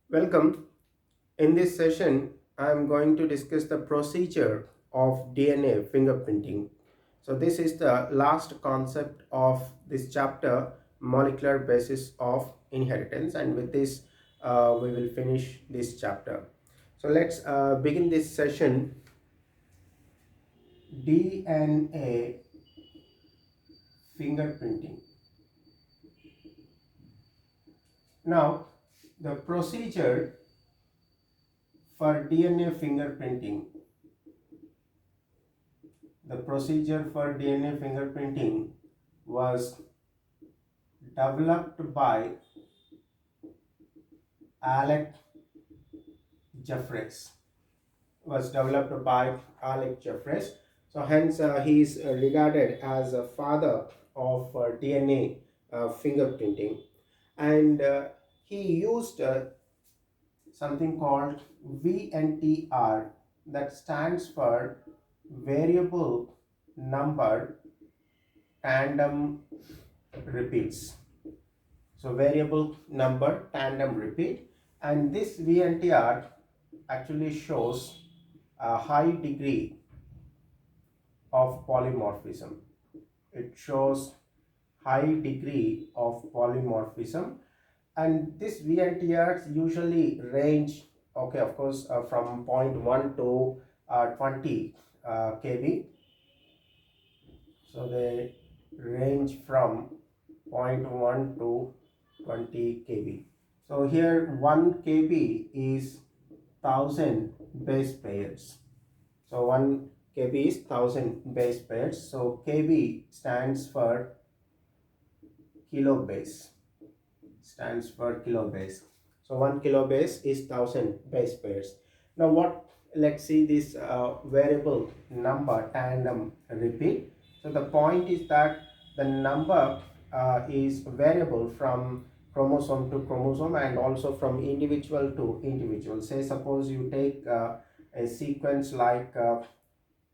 Welcome. In this session, I am going to discuss the procedure of DNA fingerprinting. So this is the last concept of this chapter, molecular basis of inheritance, and with this we will finish this chapter. So let's begin this session. DNA fingerprinting. Now, the procedure for DNA fingerprinting. The procedure for DNA fingerprinting was developed by Alec Jeffreys. Was developed by Alec Jeffreys. So hence he is regarded as a father of DNA fingerprinting, and he used something called VNTR, that stands for variable number tandem repeats. So variable number tandem repeat, and this VNTR actually shows a high degree of polymorphism. It shows high degree of polymorphism, and this VNTRs usually range, okay, of course, from zero point 0.1 to 20 kb. So they range from zero point 0.1 to 20 kb. So here 1 kb is 1000 base pairs. So 1 kb is 1000 base pairs. So kb stands for kilobase. Stands for kilobase. So 1 kilobase is 1000 base pairs. Now let's see this variable number tandem repeat. So the point is that the number is variable from chromosome to chromosome and also from individual to individual. Say suppose you take a sequence like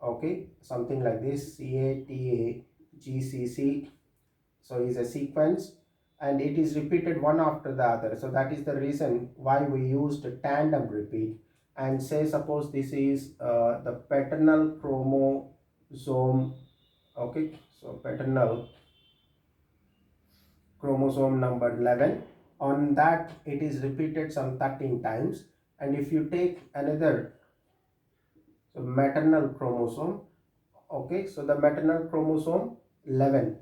okay, something like this, CATAGCC. So is a sequence and it is repeated one after the other. So that is the reason why we used tandem repeat. And say suppose this is the paternal chromosome. Okay, so paternal chromosome number 11. On that it is repeated some 13 times. And if you take another, so maternal chromosome, okay, so the maternal chromosome 11,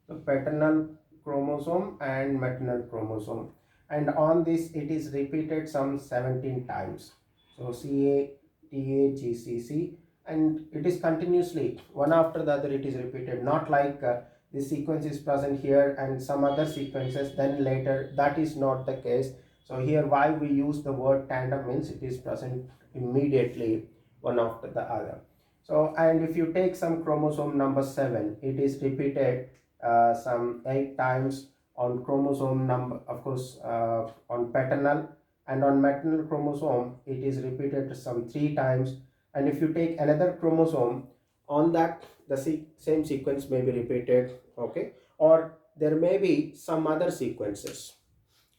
so paternal chromosome and maternal chromosome, and on this it is repeated some 17 times. So CATAGCC, and it is continuously one after the other, it is repeated, not like this sequence is present here and some other sequences then later. That is not the case. So here why we use the word tandem means it is present immediately one after the other. So and if you take some chromosome number 7, it is repeated some 8 times. On chromosome number, of course, on paternal, and on maternal chromosome it is repeated some 3 times. And if you take another chromosome, on that the same sequence may be repeated, okay, or there may be some other sequences.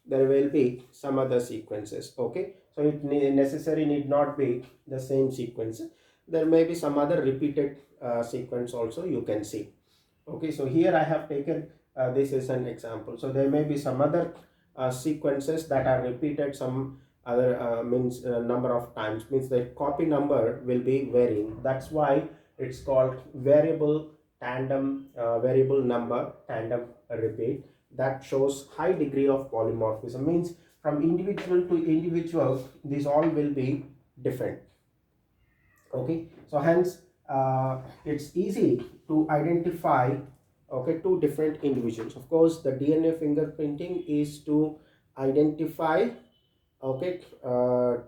There will be some other sequences, okay, so it necessary need not be the same sequence. There may be some other repeated sequence also, you can see. Okay, so here I have taken this is an example. So there may be some other sequences that are repeated some other means number of times, means the copy number will be varying. That's why it's called variable number tandem repeat. That shows high degree of polymorphism, means from individual to individual these all will be different. Okay, so hence it's easy to identify, okay, two different individuals. Of course the DNA fingerprinting is to identify, okay,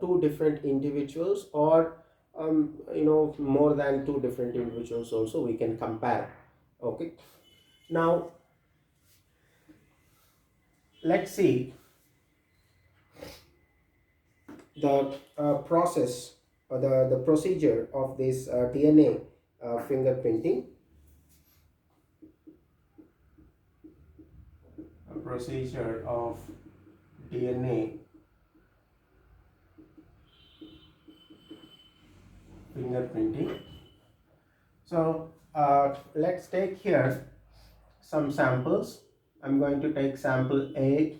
two different individuals, or more than two different individuals also we can compare. Okay, now let's see the process or the procedure of this DNA fingerprinting. A procedure of DNA fingerprinting. So let's take here some samples. I'm going to take sample A,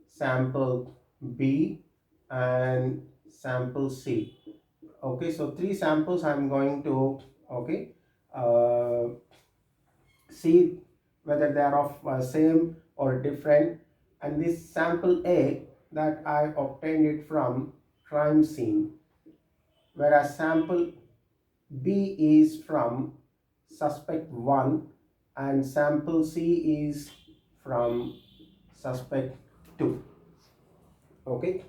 sample B, and sample C. Okay, so three samples I'm going to, okay, uh, see whether they are of same or different. And this sample A, that I obtained it from crime scene, whereas sample B is from suspect 1 and sample C is from suspect 2. Okay,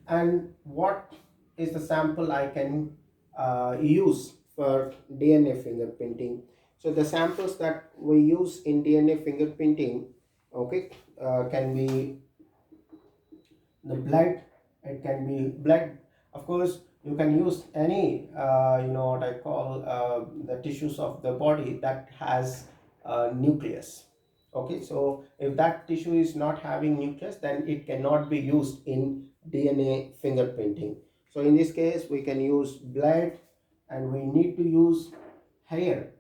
and what is the sample I can use for DNA fingerprinting? So the samples that we use in DNA fingerprinting, okay, can be the blood. It can be blood, of course. You can use any what I call the tissues of the body that has nucleus. Okay, so if that tissue is not having nucleus, then it cannot be used in DNA fingerprinting. So in this case we can use blood, and we need to use hair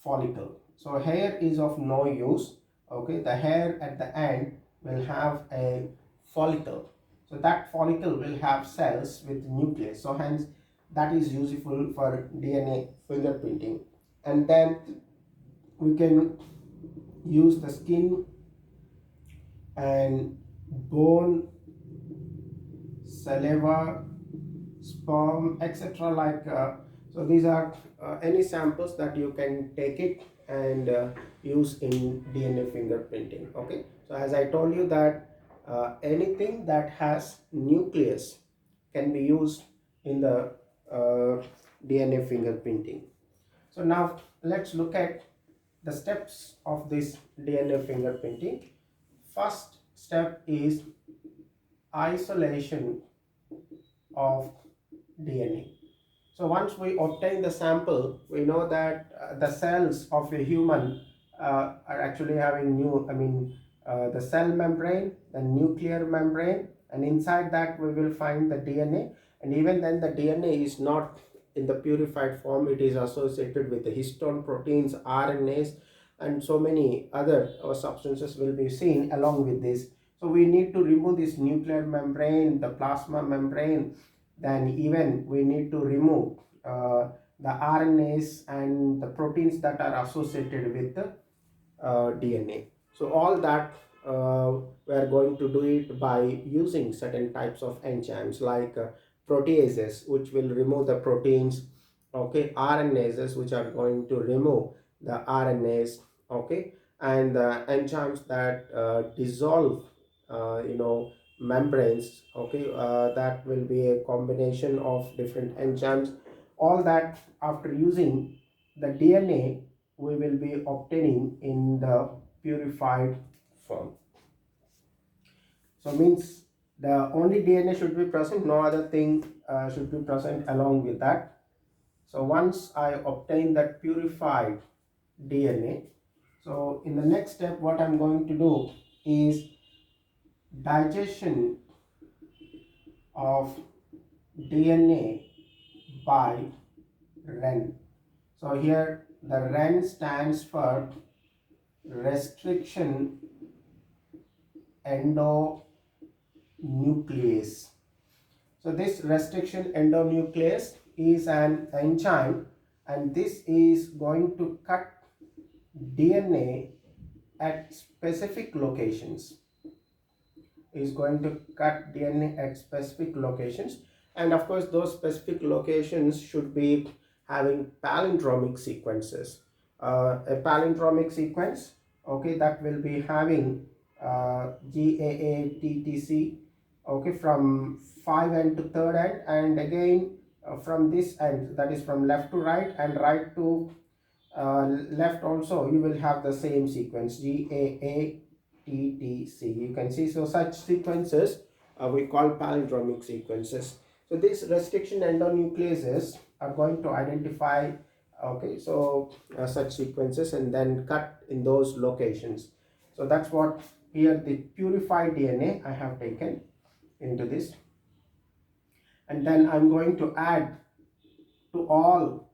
follicle. So hair is of no use. Okay, the hair at the end will have a follicle. So that follicle will have cells with nucleus. So hence that is useful for DNA fingerprinting. And then we can use the skin and bone, saliva, sperm, etc. Like so these are any samples that you can take it and use in DNA fingerprinting. Okay, so as I told you that anything that has nucleus can be used in the DNA fingerprinting. So now let's look at the steps of this DNA fingerprinting. First step is isolation of DNA. So once we obtain the sample, we know that the cells of a human are actually having the cell membrane, the nuclear membrane, and inside that we will find the DNA. And even then the DNA is not in the purified form. It is associated with the histone proteins, RNAs, and so many other substances will be seen along with this. So we need to remove this nuclear membrane, the plasma membrane. Then even we need to remove the RNAs and the proteins that are associated with the DNA. So all that we are going to do it by using certain types of enzymes like proteases, which will remove the proteins. Okay, RNases, which are going to remove the RNAs. Okay, and the enzymes that dissolve membranes. Okay, that will be a combination of different enzymes. All that after using the DNA we will be obtaining in the purified form. So means the only DNA should be present, no other thing should be present along with that. So once I obtain that purified DNA, so in the next step what I'm going to do is digestion of DNA by REN. So here the REN stands for restriction endonuclease. So this restriction endonuclease is an enzyme, and this is going to cut DNA at specific locations. Is going to cut DNA at specific locations, and of course those specific locations should be having palindromic sequences. A palindromic sequence, okay, that will be having GAATTC, okay, from 5 end to 3rd end, and again from this end, that is from left to right and right to left also, you will have the same sequence GAATTC. You can see, so such sequences we call palindromic sequences. So these restriction endonucleases are going to identify, okay, so such sequences and then cut in those locations. So that's what here the purified DNA I have taken into this, and then I'm going to add to all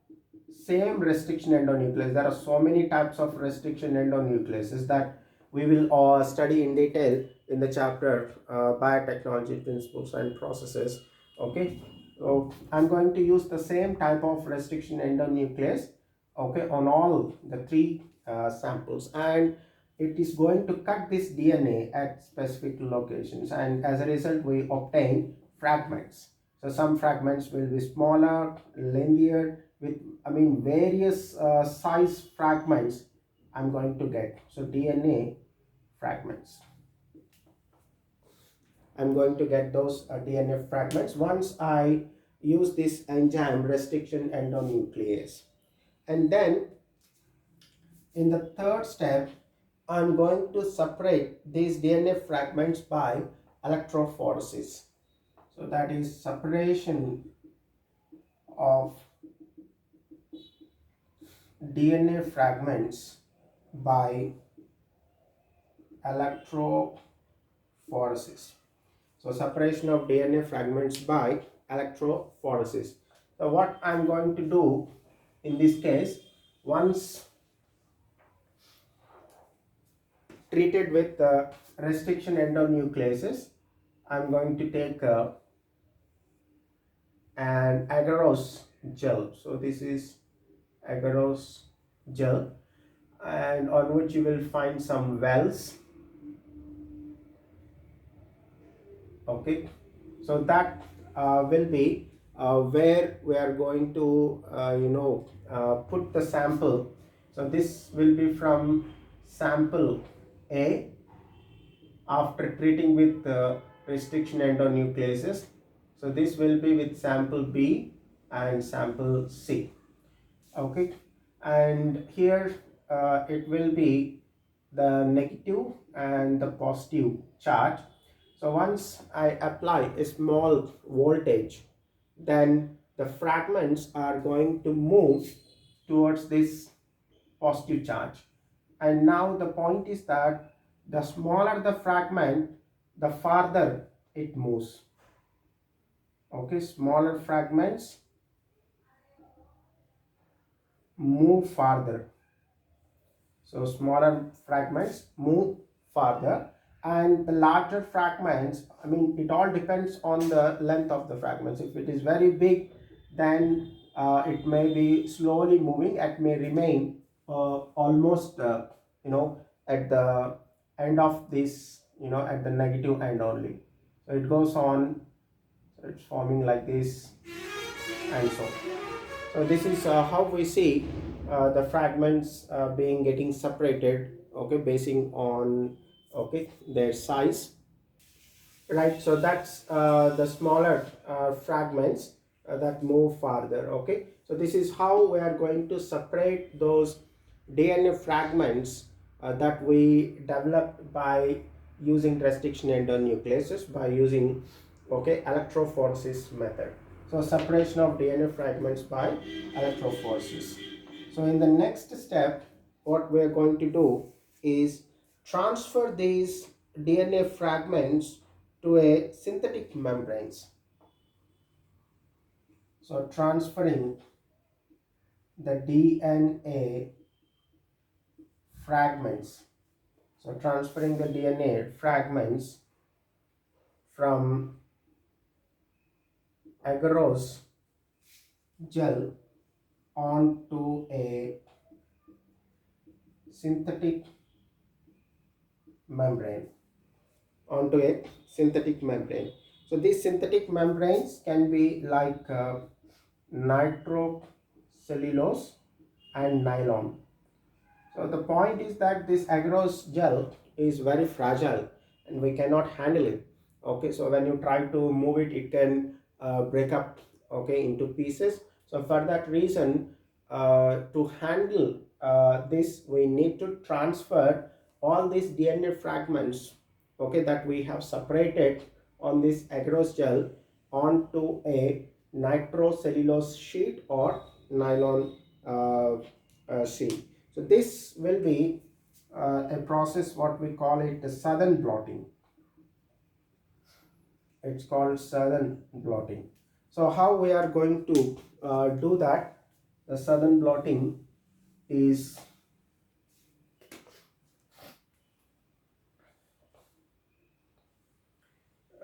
same restriction endonuclease. There are so many types of restriction endonucleases that we will study in detail in the chapter biotechnology principles and processes. Okay, so I'm going to use the same type of restriction endonuclease, okay, on all the three samples, and it is going to cut this DNA at specific locations, and as a result we obtain fragments. So some fragments will be smaller, lengthier, with various size fragments I'm going to get. So DNA fragments, I'm going to get those DNA fragments once I use this enzyme restriction endonuclease. And then in the third step, I'm going to separate these DNA fragments by electrophoresis. So that is separation of DNA fragments by electrophoresis. So separation of DNA fragments by electrophoresis. So what I'm going to do in this case, once treated with restriction endonucleases, I'm going to take an agarose gel. So this is agarose gel, and on which you will find some wells. Okay, so that will be where we are going to put the sample. So this will be from sample A after treating with restriction endonucleases. So this will be with sample B and sample C. Okay, and here it will be the negative and the positive charge. So once I apply a small voltage, then the fragments are going to move towards this positive charge. And now the point is that the smaller the fragment, the farther it moves. Okay, smaller fragments move farther. So smaller fragments move farther, and the larger fragments, it all depends on the length of the fragments. If it is very big, then it may be slowly moving. It may remain almost at the end of this, at the negative end only. So it goes on, so it's forming like this, and so on. So this is how we see the fragments getting separated, okay, basing on their size, right? So that's the smaller fragments that move farther. Okay, so this is how we are going to separate those DNA fragments that we developed by using restriction endonucleases, by using electrophoresis method. So separation of DNA fragments by electrophoresis. So in the next step, what we are going to do is transfer these DNA fragments to a synthetic membranes. So transferring the DNA fragments. So transferring the DNA fragments from agarose gel onto a synthetic membrane. So these synthetic membranes can be like nitrocellulose and nylon. So the point is that this agarose gel is very fragile and we cannot handle it. Okay, so when you try to move it, it can break up into pieces. So for that reason, to handle this, we need to transfer all these DNA fragments that we have separated on this agarose gel onto a nitrocellulose sheet or nylon sheet. So this will be a process, what we call it the southern blotting. It's called southern blotting. So how we are going to do that? The southern blotting is,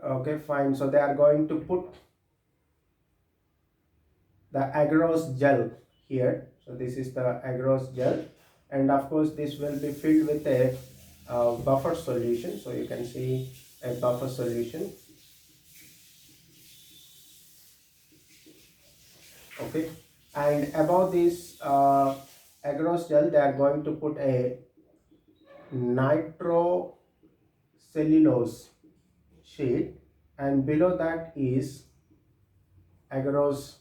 okay, fine. So they are going to put the agarose gel here. So this is the agarose gel, and of course this will be filled with a buffer solution. So you can see a buffer solution. Okay, and above this agarose gel they are going to put a nitrocellulose sheet, and below that is agarose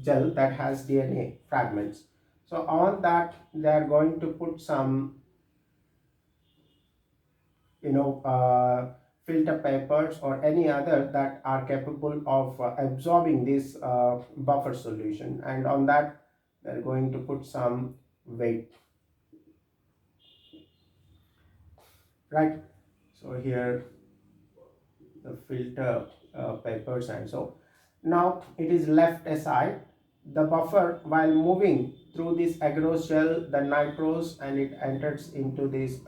gel that has DNA fragments. So on that they are going to put some, you know, filter papers or any other that are capable of absorbing this buffer solution, and on that they're going to put some weight, right? So here the filter papers, and so now it is left aside. The buffer, while moving through this agarose gel, the nitrose, and it enters into these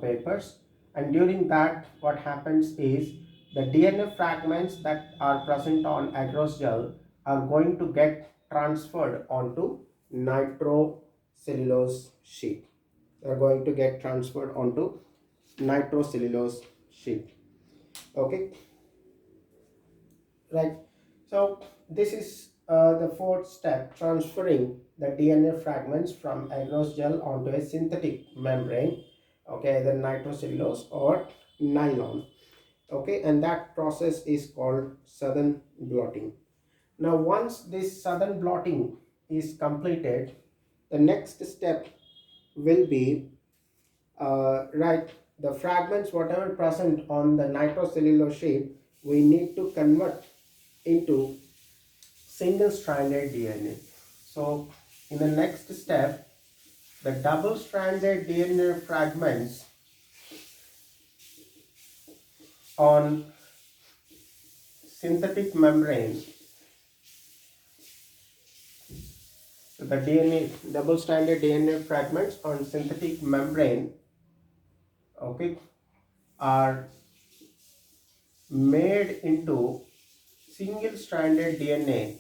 papers, and during that what happens is the DNA fragments that are present on agarose gel are going to get transferred onto nitrocellulose sheet. They are going to get transferred onto nitrocellulose sheet. Okay, right. So this is the fourth step, transferring the DNA fragments from agarose gel onto a synthetic membrane, okay, either nitrocellulose or nylon. Okay, and that process is called southern blotting. Now once this southern blotting is completed, the next step will be right, the fragments whatever present on the nitrocellulose sheet, we need to convert into single stranded DNA. So in the next step, the double stranded DNA fragments on synthetic membrane, so the DNA double stranded DNA fragments on synthetic membrane, okay, are made into single stranded DNA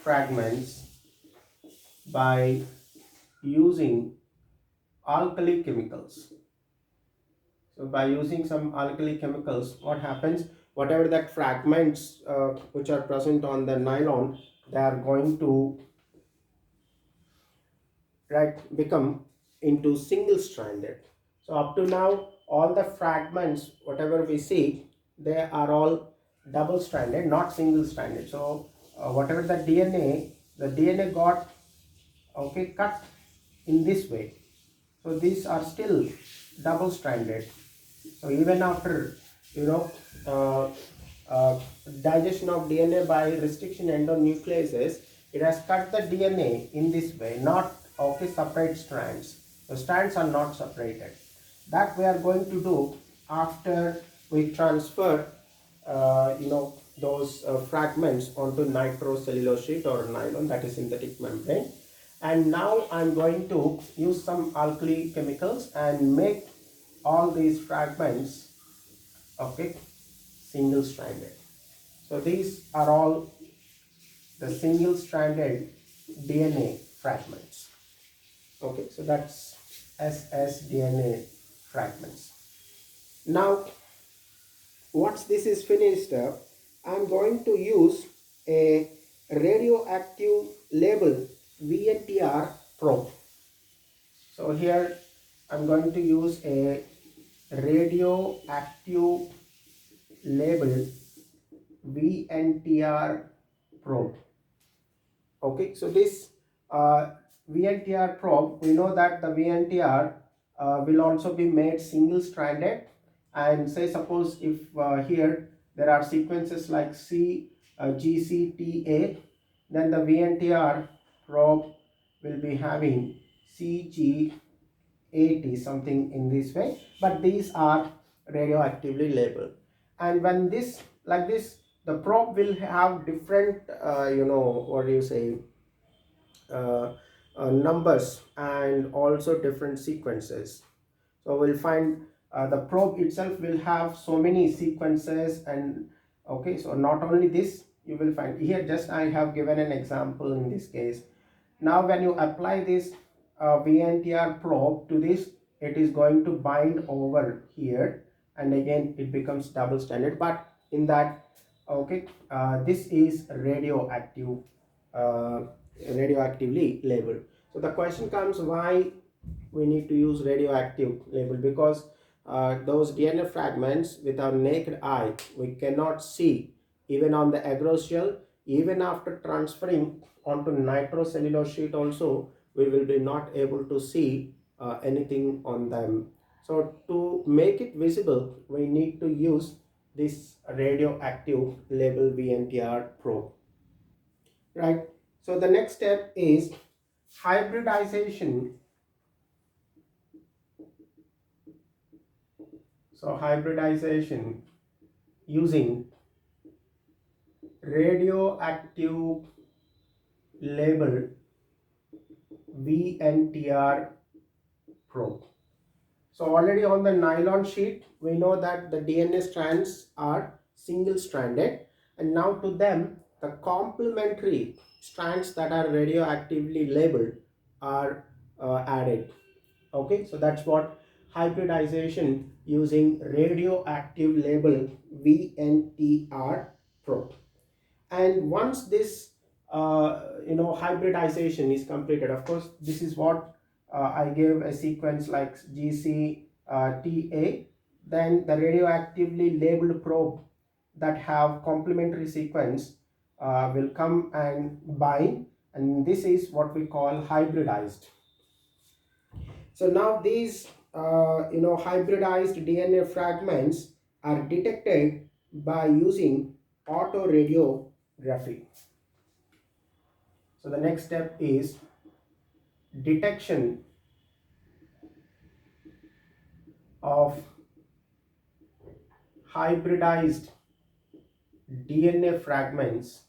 fragments by using alkali chemicals. So by using some alkali chemicals, what happens, whatever that fragments which are present on the nylon, they are going to, right, become into single stranded. So up to now all the fragments whatever we see, they are all double stranded, not single stranded. So whatever the DNA got, okay, cut in this way. So these are still double stranded. So even after, you know, uh, uh, digestion of DNA by restriction endonucleases, it has cut the DNA in this way, not, okay, separate strands. The strands are not separated. That we are going to do after we transfer, those fragments onto nitrocellulose sheet or nylon, that is synthetic membrane. And now I'm going to use some alkali chemicals and make all these fragments, okay, single stranded. So these are all the single stranded DNA fragments. Okay, so that's ssDNA fragments. Now once this is finished, I'm going to use a radioactive label VNTR probe. So here I'm going to use a radioactive label VNTR probe. Okay, so this VNTR probe, we know that the VNTR will also be made single stranded, and say suppose if here there are sequences like GCTA, then the VNTR probe will be having CG80, something in this way, but these are radioactively labeled. And when this, like this, the probe will have different what do you say, uh, numbers and also different sequences. So we'll find the probe itself will have so many sequences. And okay, so not only this, you will find here, just I have given an example in this case. Now when you apply this VNTR probe to this, it is going to bind over here, and again it becomes double stranded. But in that, okay, this is radioactive, uh, radioactively labeled. So the question comes, why we need to use radioactive label? Because those DNA fragments with our naked eye we cannot see, even on the agarose shell. Even after transferring onto nitrocellulose sheet also, we will be not able to see anything on them. So to make it visible, we need to use this radioactive label VNTR probe, right? So the next step is hybridization. So hybridization using radioactive label VNTR probe. So already on the nylon sheet, we know that the DNA strands are single stranded, and now to them the complementary strands that are radioactively labeled are added. Okay, so that's what hybridization using radioactive label VNTR probe. And once this hybridization is completed, of course this is what I gave a sequence like GCTA. Then the radioactively labeled probe that have complementary sequence will come and bind, and this is what we call hybridized. So now these hybridized DNA fragments are detected by using autoradiography. So the next step is detection of hybridized DNA fragments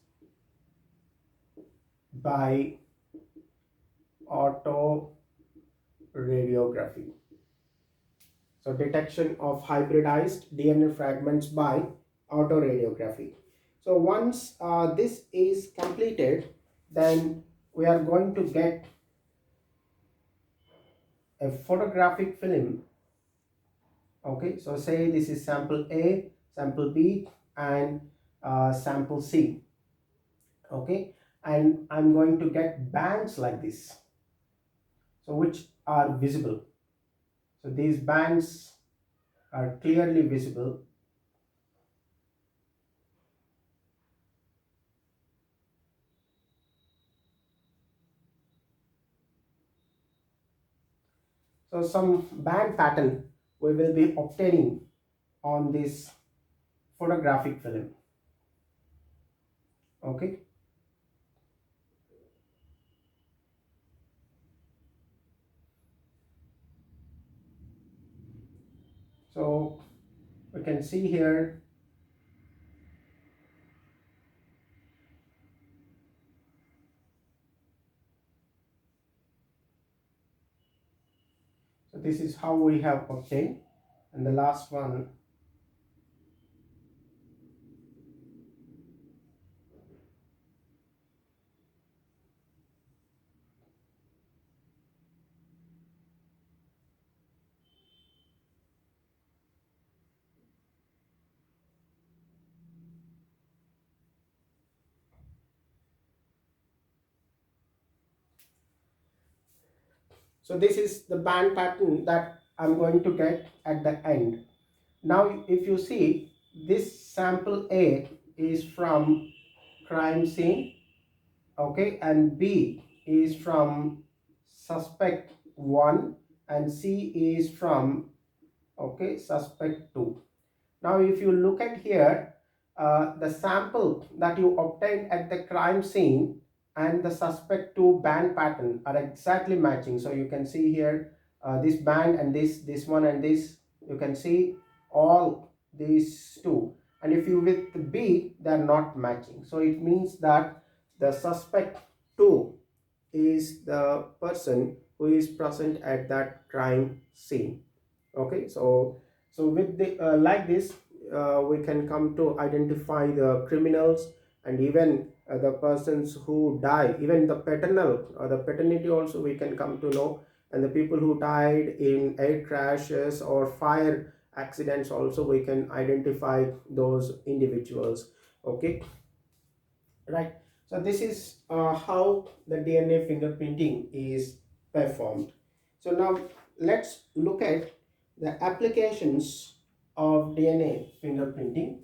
by autoradiography. So detection of hybridized DNA fragments by autoradiography. So once this is completed, then we are going to get a photographic film. Okay, so say this is sample A, sample B, and sample C. Okay, and I'm going to get bands like this, so which are visible. So these bands are clearly visible. So some band pattern we will be obtaining on this photographic film. Okay, so we can see here so this is how we have obtained. And the last one, so this is the band pattern that I'm going to get at the end. Now if you see, this sample A is from crime scene, okay, and B is from suspect 1, and C is from, okay, suspect 2. Now if you look at here, the sample that you obtained at the crime scene and the suspect 2 band pattern are exactly matching. So you can see here this band and this one and this, you can see all these two, and if you with B, they are not matching. So it means that the suspect 2 is the person who is present at that crime scene. Okay, so with the like this, we can come to identify the criminals, and even the persons who die, even the paternal or the paternity also we can come to know, and the people who died in air crashes or fire accidents also we can identify those individuals. Okay, right. So this is how the DNA fingerprinting is performed. So now let's look at the applications of DNA fingerprinting.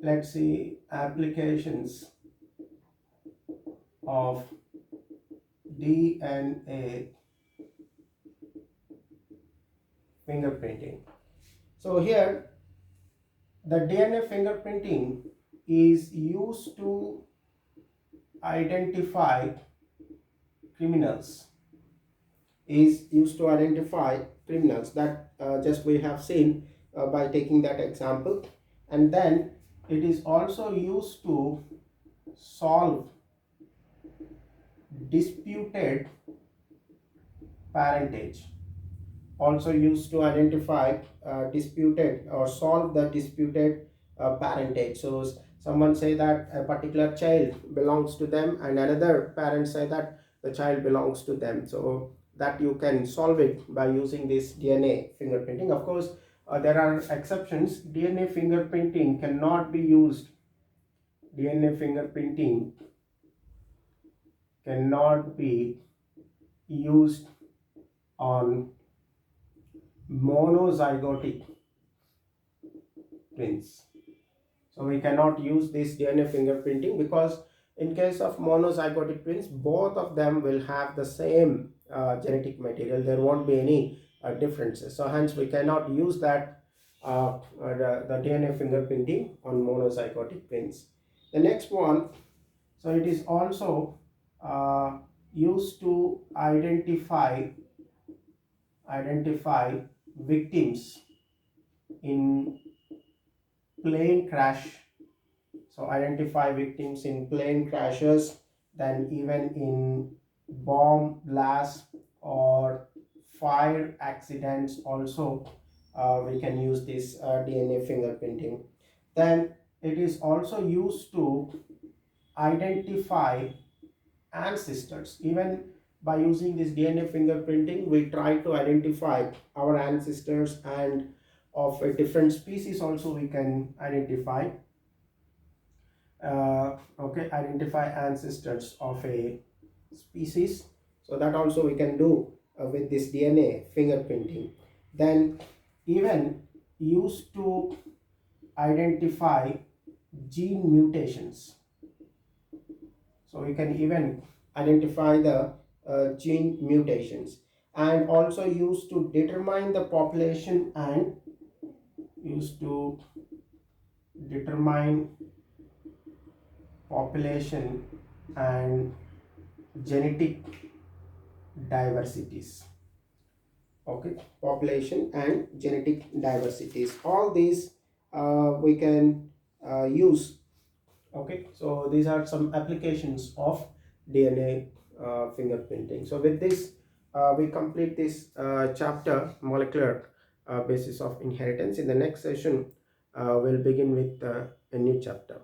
Let's see applications of DNA fingerprinting. So here the DNA fingerprinting is used to identify criminals, that just we have seen by taking that example, and then it is also used to solve disputed parentage, also used to identify disputed or solve the disputed parentage. So someone say that a particular child belongs to them, and another parent say that the child belongs to them, so that you can solve it by using this DNA fingerprinting. Of course, there are exceptions. DNA fingerprinting cannot be used on monozygotic twins. So we cannot use this DNA fingerprinting because in case of monozygotic twins, both of them will have the same genetic material. There won't be any differences. So hence we cannot use that the DNA fingerprinting on monozygotic twins. The next one, so it is also used to identify victims in plane crash. So identify victims in plane crashes, then even in bomb blast or fire accidents also we can use this DNA fingerprinting. Then it is also used to identify ancestors. Even by using this DNA fingerprinting, we try to identify our ancestors, and of a different species also we can identify identify ancestors of a species. So that also we can do with this DNA fingerprinting. Then even used to identify gene mutations. So we can even identify the gene mutations, and also used to determine the population and used to determine population and genetic diversities. Okay, population and genetic diversities, all these we can use. Okay, so these are some applications of DNA fingerprinting. So with this we complete this chapter, molecular basis of inheritance. In the next session we'll begin with a new chapter.